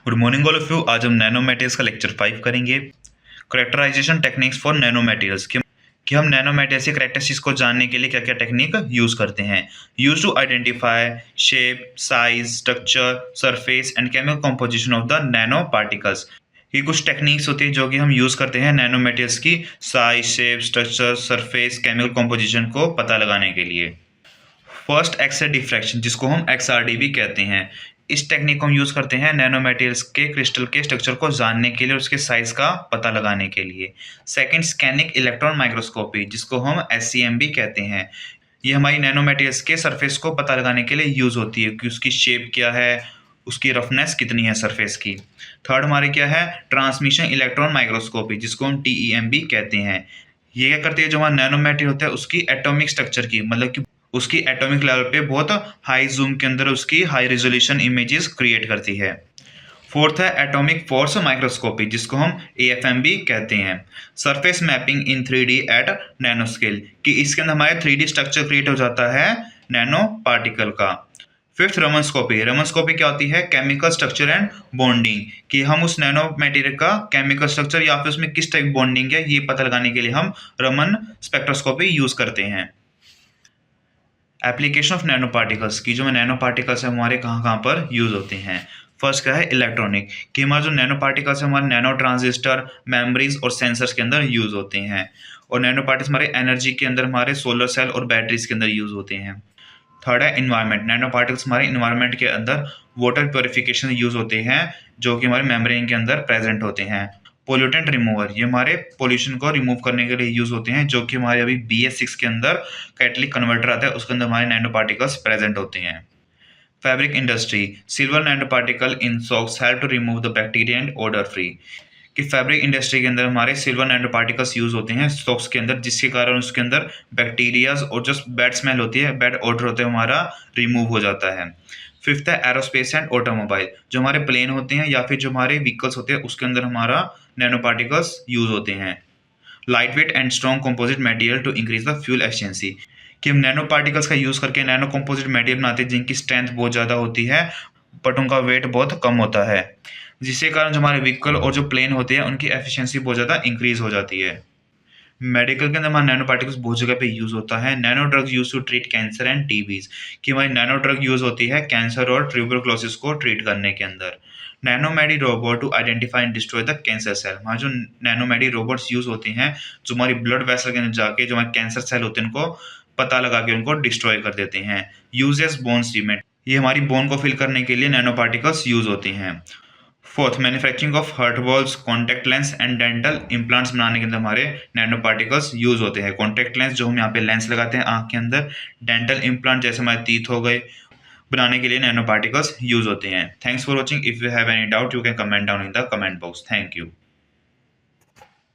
Good morning all of you. आज हम nano materials का लेक्चर 5 करेंगे। Characterization techniques for nano materials कि हम नैनो मटेरियल्स की करेक्टरिस्टिक्स को जानने के लिए क्या क्या टेक्निक यूज करते हैं। Use to identify shape, size, structure, surface and chemical composition of the nano particles. ये कुछ टेक्निक्स होती है जो कि हम यूज करते हैं नैनो मटेरियल्स की size, shape, structure, surface, chemical composition को पता लगाने के लिए। फर्स्ट एक्स रे डिफ्रैक्शन, जिसको हम XRD भी कहते हैं। इस टेक्निक को हम यूज़ करते हैं नैनो मटेरियल्स के क्रिस्टल के स्ट्रक्चर को जानने के लिए, उसके साइज का पता लगाने के लिए। सेकंड, स्कैनिंग इलेक्ट्रॉन माइक्रोस्कोपी, जिसको हम SEM भी कहते हैं। ये हमारी नैनो मटेरियल्स के सरफेस को पता लगाने के लिए यूज़ होती है कि उसकी शेप क्या है, उसकी रफनेस कितनी है सरफेस की। थर्ड हमारे क्या है, ट्रांसमिशन इलेक्ट्रॉन माइक्रोस्कोपी, जिसको हम TEM भी कहते हैं। ये क्या करती है, जो हमारा नैनो मटेरियल होता है उसकी एटॉमिक स्ट्रक्चर की, मतलब कि उसकी एटॉमिक लेवल पे बहुत हाई जूम के अंदर उसकी हाई रेजोल्यूशन इमेजेस क्रिएट करती है। फोर्थ है एटॉमिक फोर्स माइक्रोस्कोपी, जिसको हम AFM भी कहते हैं। सरफेस मैपिंग इन 3D एट नैनो स्केल, कि इसके अंदर हमारे 3D स्ट्रक्चर क्रिएट हो जाता है नैनो पार्टिकल का। फिफ्थ रमनस्कोपी, रमनस्कोपी क्या होती है, केमिकल स्ट्रक्चर एंड बॉन्डिंग, कि हम उस नैनो मटेरियल का केमिकल स्ट्रक्चर या फिर उसमें किस टाइप बॉन्डिंग है ये पता लगाने के लिए हम रमन स्पेक्ट्रोस्कोपी यूज करते हैं। एप्लीकेशन ऑफ नैनो पार्टिकल्स, की जो नैनो पार्टिकल्स है हमारे कहाँ कहाँ पर यूज होते हैं। फर्स्ट क्या है, इलेक्ट्रॉनिक, कि हमारे जो नैनो पार्टिकल्स है हमारे नैनो ट्रांजिस्टर, मेमोरीज और सेंसर्स के अंदर यूज होते हैं। और नैनो पार्टिकल्स हमारे एनर्जी के अंदर हमारे सोलर सेल और बैटरीज के अंदर यूज होते हैं। थर्ड है इन्वायरमेंट, नैनो पार्टिकल्स हमारे इन्वायरमेंट के अंदर वाटर प्योरिफिकेशन यूज होते हैं, जो कि हमारे मेम्ब्रेन के अंदर प्रेजेंट होते हैं। पोल्यूटेंट रिमूवर, ये हमारे पोल्यूशन को रिमूव करने के लिए यूज होते हैं, जो कि हमारे अभी BS6 के अंदर कैटलिक कन्वर्टर आता है, उसके अंदर हमारे नैनो पार्टिकल्स प्रेजेंट होते हैं। Fabric industry, silver nano particle in socks help to remove the bacteria and odour free, कि फैब्रिक इंडस्ट्री के अंदर हमारे सिल्वर नैनो पार्टिकल्स यूज होते हैं सॉक्स के अंदर, जिसके कारण उसके अंदर बैक्टीरियाज और जो बैड स्मेल होती है, बैड ओडर होते हैं, हमारा रिमूव हो जाता है। फिफ्थ है एरोस्पेस एंड ऑटोमोबाइल, जो हमारे प्लेन होते हैं या फिर जो हमारे व्हीकल्स होते हैं उसके अंदर हमारा नैनो पार्टिकल्स यूज होते हैं। Light weight and strong composite material to increase the fuel efficiency, कि हम नैनो पार्टिकल्स का यूज करके नैनो कंपोजिट मटेरियल बनाते हैं जिनकी स्ट्रेंथ बहुत ज़्यादा होती है बट उनका वेट बहुत कम होता है, जिसके कारण जो हमारे व्हीकल और जो प्लेन होते हैं उनकी एफिशिएंसी बहुत ज़्यादा इंक्रीज हो जाती है। मेडिकल के अंदर हमारा नैनो पार्टिकल्स बहुत जगह पे यूज होता है। Nano drugs use to treat cancer and TBs, कि हमारी नैनो ड्रग यूज होती है कैंसर और ट्यूबरक्लोसिस को ट्रीट करने के अंदर। नैनोमेडी robot to identify and destroy the cancer cell, हमारे जो नैनोमेडी रोबोट्स यूज होते हैं जो हमारी ब्लड वेसल के अंदर जाके जो हमारे कैंसर सेल होते हैं उनको पता लगा के उनको डिस्ट्रॉय कर देते हैं। यूजेस बोन सीमेंट, ये हमारी बोन को फिल करने के लिए नैनो पार्टिकल्स यूज होते हैं। Fourth, manufacturing of heart valves, contact lens and dental implants बनाने के अंदर हमारे नैनो पार्टिकल्स यूज होते हैं। कॉन्टैक्ट लेंस जो हम यहाँ पे लेंस लगाते हैं आंख के अंदर, डेंटल इम्प्लांट जैसे हमारे टीथ हो गए बनाने के लिए नैनो पार्टिकल्स यूज होते हैं। Thanks for watching. If you have any doubt you can comment down in the comment box. Thank you.